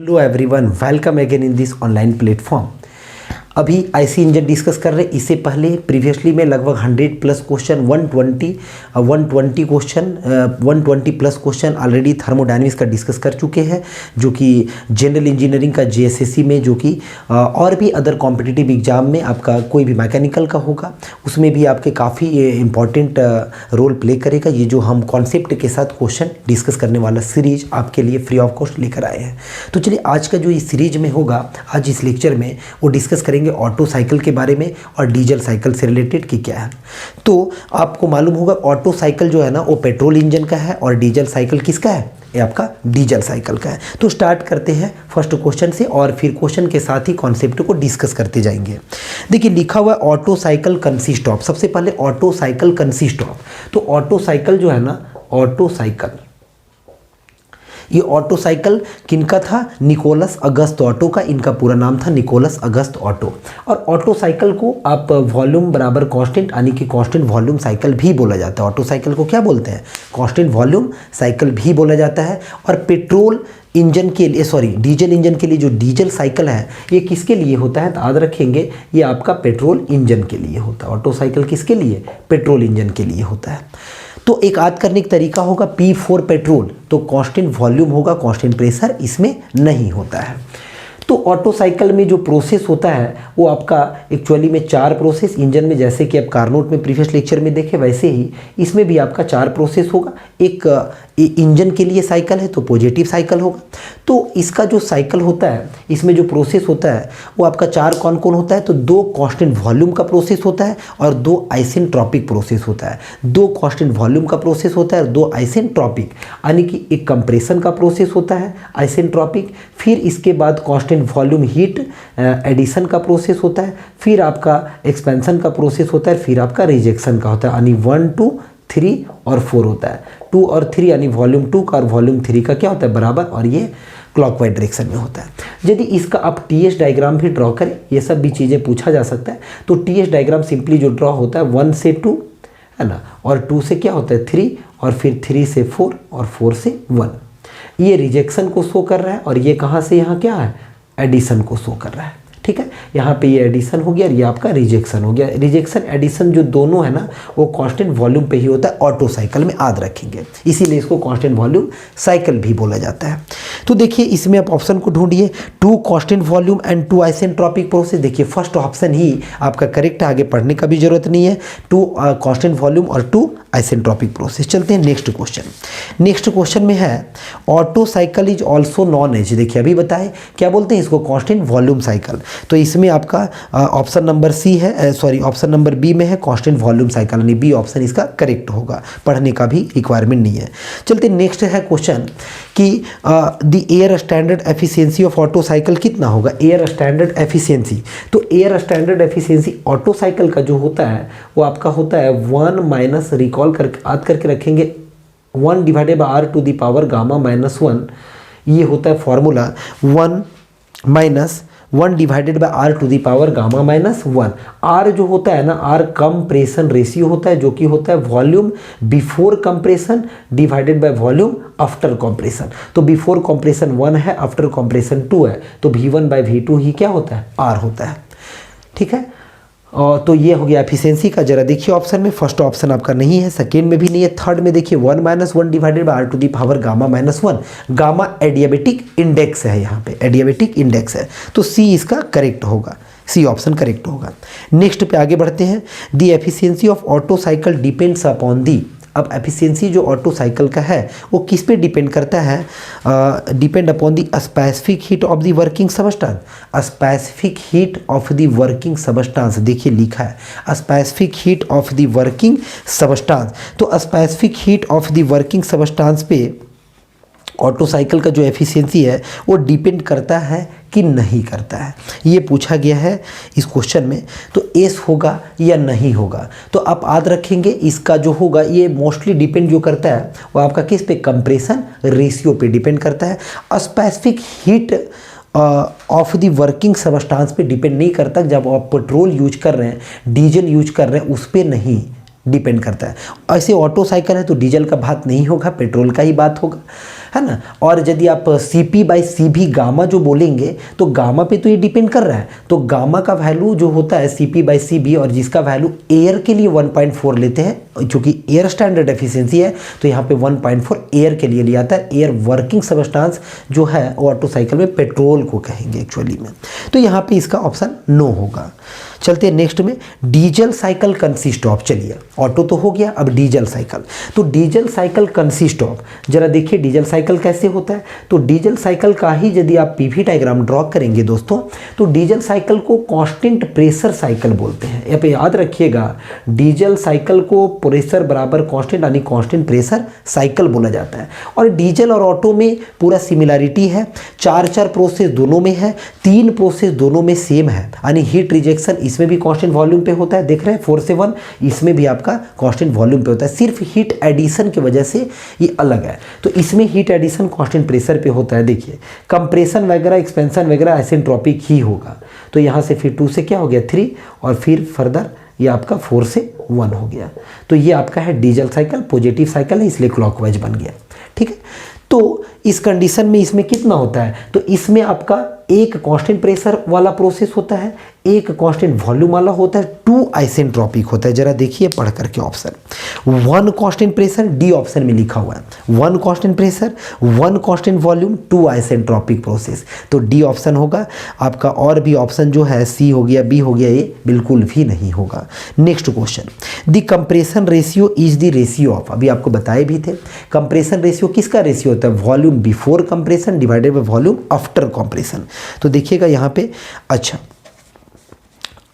Hello everyone, welcome again in this online platform. अभी IC engine discuss कर रहे हैं। इससे पहले प्रीवियसली में लगभग 100 plus question 120 question 120 plus question already thermodynamics का डिस्कस कर चुके हैं, जो कि जनरल इंजीनियरिंग का जेएसएससी में, जो कि और भी अदर कॉम्पिटिटिव एग्जाम में आपका कोई भी मैकेनिकल का होगा उसमें भी आपके काफ़ी इंपॉर्टेंट रोल प्ले करेगा। ये जो हम कॉन्सेप्ट के साथ क्वेश्चन डिस्कस करने वाला सीरीज आपके लिए फ्री ऑफ कॉस्ट लेकर आए हैं। तो चलिए आज का जो इस सीरीज में होगा, आज इस लेक्चर में वो डिस्कस करेंगे ऑटो साइकिल के बारे में और डीजल साइकिल से रिलेटेड कि क्या है। तो आपको मालूम होगा ऑटो साइकिल जो है ना वो पेट्रोल इंजन का है और डीजल साइकिल किसका है? ये आपका डीजल साइकिल का है। तो स्टार्ट करते हैं फर्स्ट क्वेश्चन से और फिर क्वेश्चन के साथ ही कॉन्सेप्ट को डिस्कस करते जाएंगे। देखिए लिखा हुआ ऑटो साइकिल कंसिस्ट ऑफ, सबसे पहले ऑटो साइकिल कंसिस्ट ऑफ। तो ऑटो साइकिल जो है ना, ऑटो साइकिल, ये ऑटो साइकिल किनका था? निकोलस अगस्त ऑटो का। इनका पूरा नाम था निकोलस अगस्त ऑटो। और ऑटो साइकिल को आप वॉल्यूम बराबर कांस्टेंट यानी कि कांस्टेंट वॉल्यूम साइकिल भी बोला जाता है। ऑटो साइकिल को क्या बोलते हैं? कांस्टेंट वॉल्यूम साइकिल भी बोला जाता है। और पेट्रोल इंजन के लिए, डीजल इंजन के लिए जो डीजल साइकिल है ये किसके लिए होता है? तो याद रखेंगे ये आपका पेट्रोल इंजन के लिए होता है। ऑटो साइकिल किसके लिए? पेट्रोल इंजन के लिए होता है। तो एक याद करने का तरीका होगा P4 पेट्रोल, तो कांस्टेंट वॉल्यूम होगा, कांस्टेंट प्रेशर इसमें नहीं होता है। तो ऑटो साइकिल में जो प्रोसेस होता है वो आपका एक्चुअली में 4 प्रोसेस इंजन में, जैसे कि आप कार्नोट में प्रीवियस लेक्चर में देखे वैसे ही इसमें भी आपका 4 प्रोसेस होगा। एक इंजन के लिए साइकिल है तो पॉजिटिव साइकिल होगा। तो इसका जो साइकिल होता है, इसमें जो प्रोसेस होता है वो आपका 4 कौन कौन होता है? तो 2 कांस्टेंट वॉल्यूम का प्रोसेस होता है और 2 आइसेंट्रोपिक प्रोसेस होता है। 2 कांस्टेंट वॉल्यूम का प्रोसेस होता है और 2 आइसेंट्रोपिक, यानी कि एक कंप्रेशन का प्रोसेस होता है आइसेंट्रोपिक, फिर इसके बाद कांस्टेंट वॉल्यूम हीट एडिशन का प्रोसेस होता है, फिर आपका एक्सपेंशन का प्रोसेस होता है, फिर आपका रिजेक्शन का होता है, यानी 1 2 3 और 4 होता है। 2 और 3 यानी वॉल्यूम 2 का और वॉल्यूम 3 का क्या होता है? बराबर, और ये क्लॉकवाइज डायरेक्शन में होता है। यदि इसका आप टीएस डायग्राम भी ड्रॉ करें, ये सब भी चीज़ें पूछा जा सकता है। तो टीएस डायग्राम सिंपली जो ड्रॉ होता है 1 से 2 है ना, और 2 से क्या होता है? 3, और फिर 3 से 4 और 4 से 1। ये रिजेक्शन को शो कर रहा है और ये कहाँ से यहाँ क्या है? एडिशन को शो कर रहा है। ठीक है, यहाँ पे ये एडिशन हो गया और ये आपका रिजेक्शन हो गया। रिजेक्शन एडिशन जो दोनों है ना वो कांस्टेंट वॉल्यूम पे ही होता है ऑटो साइकिल में, याद रखेंगे, इसीलिए इसको कांस्टेंट वॉल्यूम साइकिल भी बोला जाता है। तो देखिए इसमें आप ऑप्शन को ढूंढिए, 2 constant volume and 2 isentropic process. देखिए फर्स्ट ऑप्शन ही आपका करेक्ट है, आगे पढ़ने का भी जरूरत नहीं है। 2 कांस्टेंट वॉल्यूम और 2 आइसेंट्रोपिक प्रोसेस। चलते हैं नेक्स्ट क्वेश्चन। नेक्स्ट क्वेश्चन में है auto cycle is also known as. देखिए अभी बताए क्या बोलते हैं इसको? Constant volume cycle. तो इसमें आपका ऑप्शन नंबर सी है, ऑप्शन नंबर बी में है कांस्टेंट वॉल्यूम साइकिल, यानी बी ऑप्शन इसका करेक्ट होगा, पढ़ने का भी रिक्वायरमेंट नहीं है। चलते नेक्स्ट है क्वेश्चन कि the air standard efficiency of auto cycle कितना होगा? एयर स्टैंडर्ड एफिशिएंसी, तो air standard efficiency auto cycle का जो होता है वो आपका होता है 1 माइनस, रिकॉल करके याद करके रखेंगे, 1 divided by r to the power gamma minus 1। ये होता है formula 1 minus 1 divided by r to the power gamma minus 1। r जो होता है ना, r कंप्रेशन रेशियो होता है, जो कि होता है volume before compression divided by volume after compression. तो बिफोर कंप्रेशन 1 है, आफ्टर कंप्रेशन 2 है, तो v1 बाय v2 ही क्या होता है? r होता है। ठीक है, तो ये हो गया एफिशिएंसी का। जरा देखिए ऑप्शन में, फर्स्ट ऑप्शन आपका नहीं है, सेकेंड में भी नहीं है, थर्ड में देखिए 1 minus 1 divided by r to the power gamma minus 1। Gamma adiabatic index है, यहाँ पे एडियाबेटिक इंडेक्स है, तो सी इसका करेक्ट होगा, सी ऑप्शन करेक्ट होगा। नेक्स्ट पे आगे बढ़ते हैं। The efficiency of auto cycle depends upon the. अब एफिशिएंसी जो ऑटो साइकिल का है वो किस पे डिपेंड करता है? Depend upon the specific heat of the working substance. Specific heat of the working substance, देखिए लिखा है specific heat of the working substance. तो specific heat of the working substance पे ऑटो साइकिल का जो एफिशिएंसी है वो डिपेंड करता है कि नहीं करता है, ये पूछा गया है इस क्वेश्चन में। तो एस होगा या नहीं होगा? तो आप याद रखेंगे इसका जो होगा ये मोस्टली डिपेंड जो करता है वो आपका किस पे? कंप्रेशन रेशियो पे डिपेंड करता है। Specific heat of the working substance पे डिपेंड नहीं करता। जब आप पेट्रोल यूज कर रहे हैं, डीजल यूज कर रहे हैं, उस पर नहीं डिपेंड करता है। ऐसे ऑटो साइकिल है तो डीजल का बात नहीं होगा, पेट्रोल का ही बात होगा। है ना। और यदि आप CP/CV गामा जो बोलेंगे तो गामा पे तो ये डिपेंड कर रहा है, तो गामा का वैल्यू जो होता है CP/CV और जिसका वैल्यू एयर के लिए 1.4 लेते हैं, क्योंकि एयर स्टैंडर्ड एफिशिएंसी है तो यहाँ पे 1.4 एयर के लिए लिया था। एयर वर्किंग सब्सटेंस जो है ऑटो साइकिल में पेट्रोल को कहेंगे एक्चुअली में, तो यहाँ पे इसका ऑप्शन नो होगा। चलते हैं नेक्स्ट में, डीजल साइकिल कंसिस्ट ऑफ। चलिए ऑटो तो हो गया, अब डीजल साइकिल। तो डीजल साइकिल कंसिस्ट ऑफ, जरा देखिए डीजल साइकिल कैसे होता है। तो डीजल साइकिल का ही यदि आप पीवी डायग्राम ड्रॉ करेंगे दोस्तों, तो डीजल साइकिल को कांस्टेंट प्रेशर साइकिल बोलते हैं। यहाँ पे याद रखिएगा, डीजल साइकिल को प्रेशर बराबर कांस्टेंट यानी कांस्टेंट प्रेशर साइकिल बोला जाता है। और डीजल और ऑटो में पूरा सिमिलरिटी है, 4 प्रोसेस दोनों में है, 3 प्रोसेस दोनों में सेम है, यानी हीट रिजेक्शन इसमें भी कांस्टेंट वॉल्यूम पे होता है, देख रहे हैं 4 से 1, इसमें भी आपका कांस्टेंट वॉल्यूम पे होता है, सिर्फ हीट एडिशन की वजह से ये अलग है। तो इसमें हीट एडिशन कांस्टेंट प्रेशर पे होता है। देखिए कंप्रेशन वगैरह एक्सपेंशन वगैरह आइसेंट्रोपिक ही होगा। तो यहाँ से फिर 2 से क्या हो गया 3 और फिर फर्दर ये आपका 4 से 1 हो गया। तो ये आपका है डीजल साइकिल, पॉजिटिव साइकिल है इसलिए क्लॉकवाइज बन गया। ठीक है, तो इस कंडीशन में इसमें कितना होता है, तो इसमें आपका एक कांस्टेंट प्रेशर वाला प्रोसेस होता है, एक कांस्टेंट वॉल्यूम वाला होता है, 2 आइसेंट्रोपिक होता है। जरा देखिए पढ़ करके option, 1 constant pressure, D option में लिखा हुआ है 1 constant pressure, 1 constant volume, 2 isentropic process, तो डी ऑप्शन होगा आपका। और भी ऑप्शन जो है सी हो गया, बी हो गया, ये बिल्कुल भी नहीं होगा। Next question, the compression ratio is the ratio of, अभी आपको बताए भी थे कंप्रेशन रेशियो किसका रेशियो होता है, volume before compression divided by volume after compression. तो देखिएगा यहाँ पे अच्छा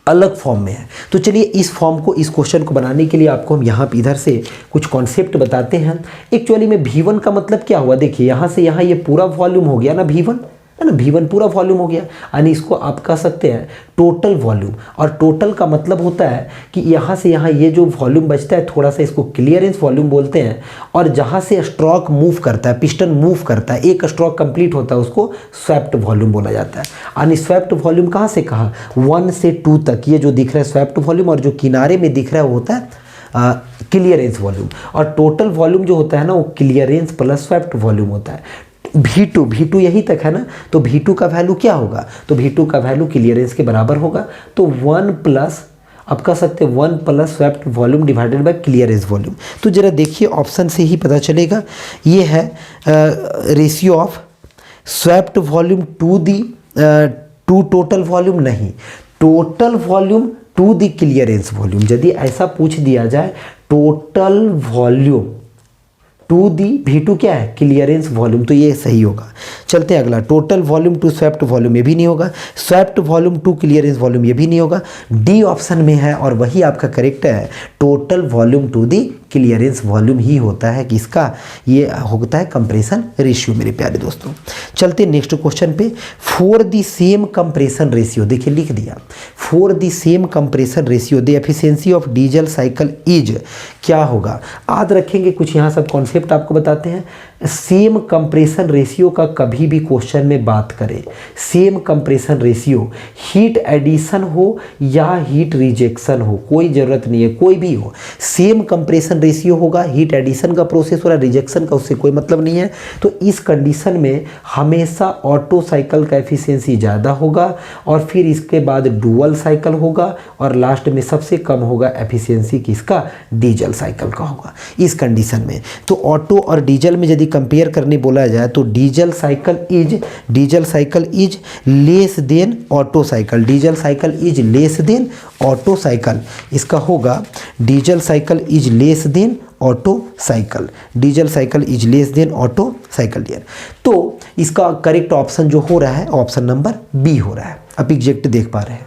अलग फॉर्म में है। तो चलिए इस फॉर्म को, इस क्वेश्चन को बनाने के लिए आपको हम यहाँ इधर से कुछ कॉन्सेप्ट बताते हैं। एक्चुअली में V1 का मतलब क्या हुआ, देखिए यहाँ से यहाँ ये पूरा वॉल्यूम हो गया ना V1, है ना, V1 पूरा वॉल्यूम हो गया, यानी इसको आप कह सकते हैं टोटल वॉल्यूम। और टोटल का मतलब होता है कि यहाँ से यहाँ ये जो वॉल्यूम बचता है थोड़ा सा इसको क्लियरेंस वॉल्यूम बोलते हैं। और जहाँ से स्ट्रोक मूव करता है, पिस्टन मूव करता है, एक स्ट्रोक कंप्लीट होता है, उसको स्वेप्ट वॉल्यूम बोला जाता है। यानी स्वेप्ट वॉल्यूम कहाँ से कहाँ, 1 से 2 तक ये जो दिख रहा है स्वेप्ट वॉल्यूम, और जो किनारे में दिख रहा है वो होता है क्लियरेंस वॉल्यूम। और टोटल वॉल्यूम जो होता है ना वो क्लियरेंस प्लस स्वेप्ट वॉल्यूम होता है। V2 यहीं तक है ना, तो V2 का वैल्यू क्या होगा, तो V2 का वैल्यू क्लियरेंस के बराबर होगा। तो 1 प्लस, आप कह सकते हैं 1 plus swept volume divided by clearance volume. तो जरा देखिए ऑप्शन से ही पता चलेगा, ये है ratio of swept volume to total volume, नहीं, total volume to the clearance volume. यदि ऐसा पूछ दिया जाए total volume to the V2 क्या है, क्लियरेंस वॉल्यूम, तो ये सही होगा। चलते हैं अगला, total volume to swept volume, ये भी नहीं होगा। Swept volume to clearance volume, ये भी नहीं होगा। डी ऑप्शन में है और वही आपका करेक्ट है, total volume to the clearance volume ही होता है किसका, ये होता है कंप्रेशन रेशियो मेरे प्यारे दोस्तों। चलते नेक्स्ट क्वेश्चन पे, for the same compression ratio, देखिए लिख दिया, for the same compression ratio the efficiency of diesel cycle is, क्या होगा, याद रखेंगे कुछ यहाँ सब कॉन्सेप्ट आपको बताते हैं। सेम कंप्रेशन रेशियो का कभी भी क्वेश्चन में बात करें, same compression ratio heat addition हो या हीट रिजेक्शन हो, कोई ज़रूरत नहीं है, कोई भी हो, सेम कंप्रेशन रेशियो होगा। हीट एडिशन का प्रोसेस हो रहा है, रिजेक्शन का उससे कोई मतलब नहीं है। तो इस कंडीशन में हमेशा ऑटो साइकिल का एफिशिएंसी ज़्यादा होगा, और फिर इसके बाद डुअल साइकिल होगा, और लास्ट में सबसे कम होगा एफिशिएंसी किसका, डीजल साइकिल का होगा इस कंडीशन में। तो ऑटो और डीजल में यदि कंपेयर करने बोला जाए तो diesel cycle is less than auto cycle, diesel cycle is less than auto cycle, इसका होगा diesel cycle is less than auto cycle, diesel cycle is less than auto cycle dear. तो इसका करेक्ट ऑप्शन जो हो रहा है option number B हो रहा है, आप एग्जैक्ट देख पा रहे हैं,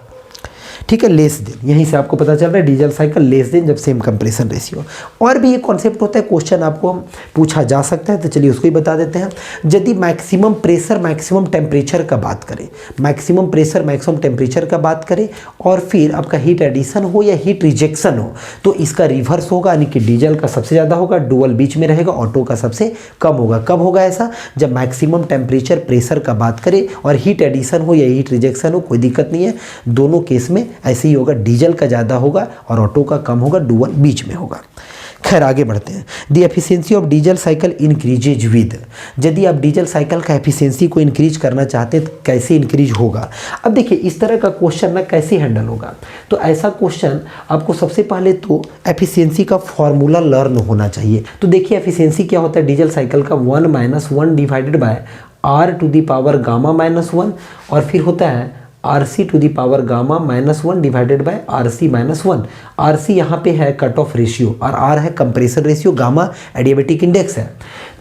ठीक है, लेस देन, यहीं से आपको पता चल रहा है डीजल साइकिल लेस देन जब सेम कंप्रेशन रेशियो। और भी एक कॉन्सेप्ट होता है, क्वेश्चन आपको पूछा जा सकता है, तो चलिए उसको ही बता देते हैं। यदि मैक्सिमम प्रेशर मैक्सिमम टेम्परेचर का बात करें, मैक्सिमम प्रेशर मैक्सिमम टेम्परेचर का बात करें, और फिर आपका हीट एडिशन हो या हीट रिजेक्शन हो, तो इसका रिवर्स होगा, यानी कि डीजल का सबसे ज़्यादा होगा, डुअल बीच में रहेगा, ऑटो का सबसे कम होगा। कब होगा ऐसा, जब मैक्सिमम टेम्परेचर प्रेशर का बात करें और हीट एडिशन हो या हीट रिजेक्शन हो, कोई दिक्कत नहीं है, दोनों केस में ऐसे ही होगा, डीजल का ज़्यादा होगा और ऑटो का कम होगा, डुअल बीच में होगा। खैर आगे बढ़ते हैं। The efficiency of diesel cycle increases with, यदि आप डीजल साइकिल का एफिशिएंसी को इंक्रीज करना चाहते हैं तो कैसे इंक्रीज होगा। अब देखिए इस तरह का क्वेश्चन ना कैसे हैंडल होगा, तो ऐसा क्वेश्चन आपको सबसे पहले तो एफिशिएंसी का फॉर्मूला लर्न होना चाहिए। तो देखिए एफिशिएंसी क्या होता है डीजल साइकिल का, 1 - 1 divided by R to the power gamma -1, और फिर होता है R C to the power gamma -1 divided by R C -1। R C यहाँ पे है कट ऑफ रेशियो और आर है compression ratio, gamma adiabatic index है।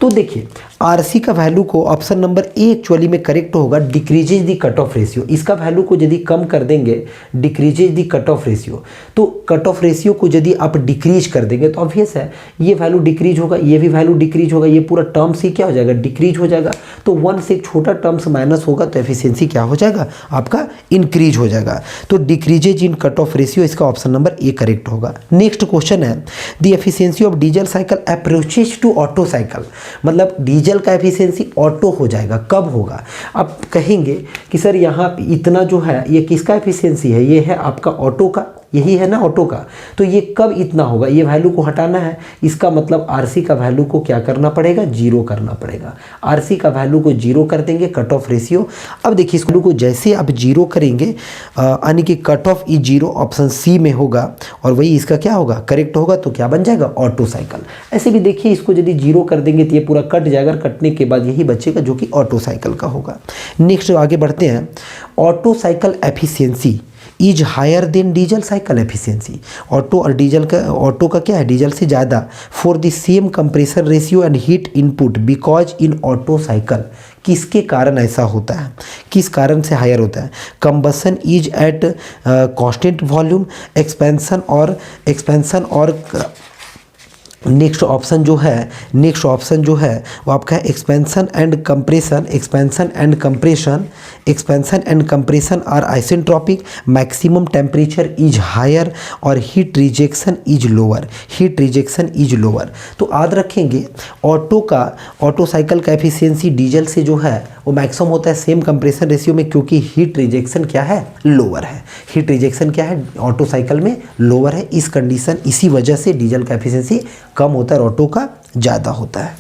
तो देखिए आर सी का वैल्यू को ऑप्शन नंबर ए एक्चुअली में करेक्ट होगा, decreases the cut off ratio. इसका वैल्यू को यदि कम कर देंगे, decreases the cut off ratio, तो कट ऑफ रेशियो को यदि आप डिक्रीज कर देंगे तो ऑब्वियस है ये वैल्यू डिक्रीज होगा, ये भी वैल्यू डिक्रीज होगा, ये पूरा टर्म्स ही क्या हो जाएगा, डिक्रीज हो जाएगा। तो 1 से एक छोटा टर्म्स माइनस होगा तो एफिशिएंसी क्या हो जाएगा आपका, इंक्रीज हो जाएगा। तो decreases in cut off ratio, इसका ऑप्शन नंबर ए करेक्ट होगा। नेक्स्ट क्वेश्चन है the efficiency of diesel cycle approaches to auto cycle, मतलब डीजल का एफिशिएंसी ऑटो हो जाएगा, कब होगा। आप कहेंगे कि सर यहाँ इतना जो है ये किसका एफिशिएंसी है, ये है आपका ऑटो का, यही है ना ऑटो का, तो ये कब इतना होगा, ये वैल्यू को हटाना है। इसका मतलब आरसी का वैल्यू को क्या करना पड़ेगा, जीरो करना पड़ेगा। आरसी का वैल्यू को जीरो कर देंगे, कट ऑफ रेशियो। अब देखिए इसको को जैसे आप जीरो करेंगे यानी कि cut off E zero option C में होगा और वही इसका क्या होगा, करेक्ट होगा, तो क्या बन जाएगा, ऑटो साइकिल। ऐसे भी देखिए इसको यदि जीरो कर देंगे तो ये पूरा कट जाएगा, कटने के बाद यही बचेगा जो कि ऑटो साइकिल का होगा। नेक्स्ट आगे बढ़ते हैं, auto cycle efficiency is higher than diesel cycle efficiency. Auto और डीजल का, ऑटो का क्या है, डीजल से ज़्यादा, for the same compressor ratio and heat input because in auto cycle. किसके कारण ऐसा होता है, किस कारण से हायर होता है, combustion is at constant volume, expansion और नेक्स्ट ऑप्शन जो है वो आपका है expansion and compression are isentropic, maximum temperature is higher और हीट रिजेक्शन इज लोअर। तो याद रखेंगे ऑटो साइकिल का एफिशिएंसी डीजल से जो है वो मैक्सिमम होता है सेम कंप्रेशन रेशियो में, क्योंकि हीट रिजेक्शन क्या है, लोअर है। हीट रिजेक्शन क्या है ऑटो साइकिल में, लोअर है। इसी वजह से डीजल का एफिशिएंसी कम होता है और ऑटो का ज़्यादा होता है।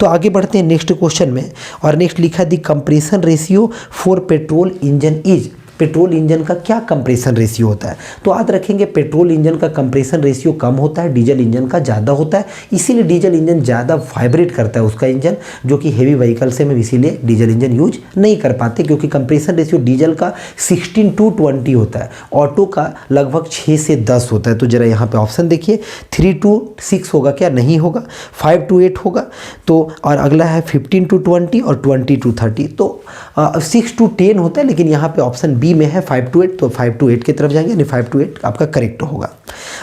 तो आगे बढ़ते हैं नेक्स्ट क्वेश्चन में, और नेक्स्ट लिखा the compression ratio for petrol engine is. Petrol engine का क्या कंप्रेशन रेशियो होता है, तो याद रखेंगे पेट्रोल इंजन का कंप्रेशन रेशियो कम होता है, डीजल इंजन का ज़्यादा होता है। इसीलिए डीजल इंजन ज़्यादा वाइब्रेट करता है उसका इंजन, जो कि हेवी व्हीकल से हम इसीलिए डीजल इंजन यूज नहीं कर पाते, क्योंकि कंप्रेशन रेशियो डीजल का 16:20 होता है, ऑटो का लगभग 6 से 10 होता है। तो जरा यहाँ पे ऑप्शन देखिए, 3-6 होगा क्या, नहीं होगा, 5-8 होगा। तो और अगला है 15-20 और 20-30, तो 6-10 होता है, लेकिन यहाँ पे ऑप्शन बी में है 5-8, तो 5-8 की तरफ जाएंगे, यानी 5-8 आपका करेक्ट होगा।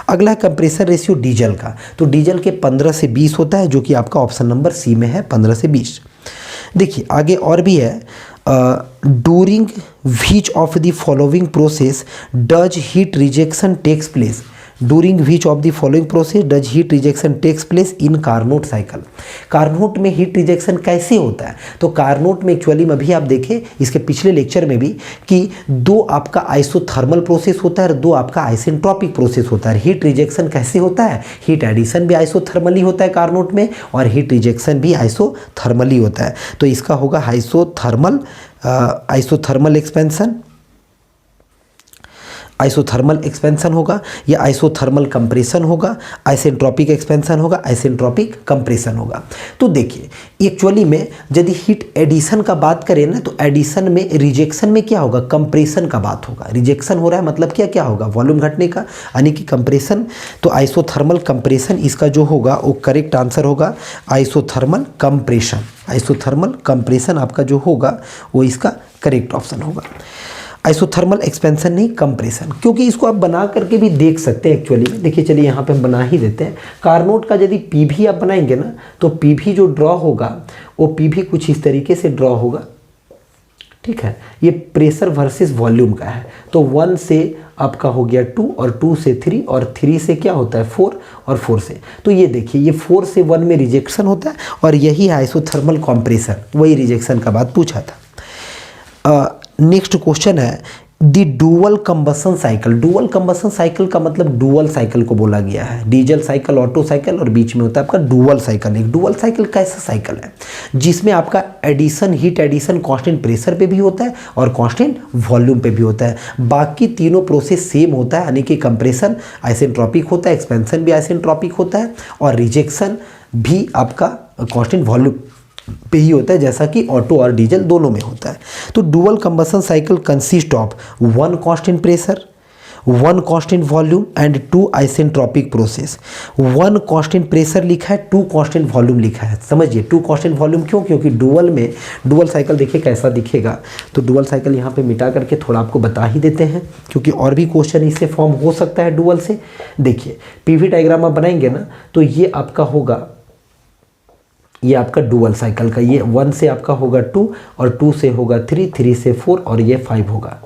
अगला है कंप्रेसर रेशियो डीजल का, तो डीजल के 15 से 20 होता है, जो कि आपका ऑप्शन नंबर सी में है 15 से 20। देखिए आगे और भी है, during which of the following process does heat rejection takes place. During which of the following process does heat rejection takes place in Carnot cycle. Carnot में हीट रिजेक्शन कैसे होता है, तो कार्नोट में एक्चुअली में भी आप देखें इसके पिछले लेक्चर में भी कि 2 आपका आइसोथर्मल प्रोसेस होता है और 2 आपका आइसेंट्रोपिक प्रोसेस होता है। हीट रिजेक्शन कैसे होता है, हीट एडिशन भी आइसोथर्मली होता है कार्नोट में, और हीट रिजेक्शन भी आइसोथर्मली होता है। तो इसका होगा आइसोथर्मल एक्सपेंशन होगा, या आइसोथर्मल कंप्रेशन होगा, आइसेंट्रोपिक एक्सपेंशन होगा, आइसेंट्रोपिक कंप्रेशन होगा। तो देखिए एक्चुअली में यदि हीट एडिशन का बात करें ना, तो एडिशन में रिजेक्शन में क्या होगा, कंप्रेशन का बात होगा। रिजेक्शन हो रहा है मतलब क्या होगा, वॉल्यूम घटने का, यानी कि कंप्रेशन। तो आइसोथर्मल कंप्रेशन इसका जो होगा वो करेक्ट आंसर होगा, आइसोथर्मल कंप्रेशन आपका जो होगा वो इसका करेक्ट ऑप्शन होगा। आइसोथर्मल एक्सपेंशन नहीं, कंप्रेशन, क्योंकि इसको आप बना करके भी देख सकते हैं एक्चुअली में। देखिए चलिए यहाँ पे हम बना ही देते हैं। कार्नोट का यदि पीवी आप बनाएंगे ना, तो पीवी जो ड्रॉ होगा वो पीवी कुछ इस तरीके से ड्रॉ होगा, ठीक है। ये प्रेशर वर्सेस वॉल्यूम का है, तो 1 से आपका हो गया 2 और 2 से 3 और 3 से क्या होता है 4 और 4 से, तो ये देखिए ये 4 से 1 में रिजेक्शन होता है, और यही है आइसोथर्मल कंप्रेशन, वही रिजेक्शन का बात पूछा था। नेक्स्ट क्वेश्चन है, the dual combustion cycle. Dual combustion cycle का मतलब डुअल साइकिल को बोला गया है, डीजल साइकिल, ऑटो साइकिल और बीच में होता है आपका डुअल साइकिल। एक डुअल साइकिल कैसा साइकिल है जिसमें आपका addition, heat addition constant pressure पे भी होता है और कांस्टेंट वॉल्यूम पे भी होता है। बाकी तीनों प्रोसेस सेम होता है, यानी कि कंप्रेशन आइसेंट्रोपिक होता है, एक्सपेंशन भी आइसेंट्रोपिक होता है और रिजेक्शन भी आपका कांस्टेंट वॉल्यूम पे ही होता है, जैसा कि ऑटो और डीजल दोनों में होता है। तो dual combustion cycle consist of one constant pressure, one constant volume and two isentropic process. One constant pressure लिखा है, टू कांस्टेंट वॉल्यूम लिखा है। समझिए टू कांस्टेंट वॉल्यूम क्यों, क्योंकि डुअल में डुअल साइकिल देखिए कैसा दिखेगा। तो डुअल साइकिल यहाँ पे मिटा करके थोड़ा आपको बता ही देते हैं, क्योंकि और भी क्वेश्चन इससे फॉर्म हो सकता है डुअल से। देखिए पीवी डायग्राम आप बनाएंगे ना, तो ये आपका होगा, ये आपका डुअल साइकिल का, ये 1 से आपका होगा 2 और 2 से होगा 3, 3 से 4 और ये 5 होगा।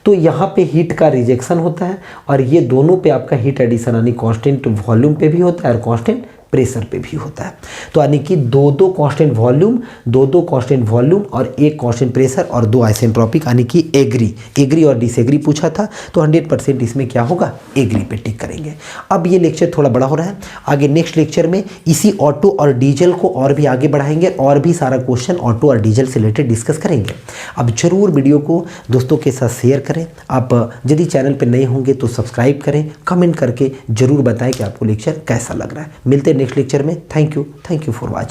तो यहाँ पे हीट का रिजेक्शन होता है और ये दोनों पे आपका हीट एडिशन यानी कांस्टेंट वॉल्यूम पे भी होता है और कांस्टेंट प्रेशर पे भी होता है। तो यानी कि दो कांस्टेंट वॉल्यूम, दो कांस्टेंट वॉल्यूम और एक कांस्टेंट प्रेशर और दो आइसेंट्रोपिक, यानी कि एग्री और डिसएग्री पूछा था। तो 100% इसमें क्या होगा, एग्री पे टिक करेंगे। अब ये लेक्चर थोड़ा बड़ा हो रहा है, आगे नेक्स्ट लेक्चर में इसी ऑटो और डीजल को और भी आगे बढ़ाएंगे और भी सारा क्वेश्चन ऑटो और डीजल से रिलेटेड डिस्कस करेंगे। अब जरूर वीडियो को दोस्तों के साथ शेयर करें। आप यदि चैनल पर नए होंगे तो सब्सक्राइब करें, कमेंट करके जरूर बताएं कि आपको लेक्चर कैसा लग रहा है। मिलते हैं नेक्स्ट लेक्चर में। Thank you for watching.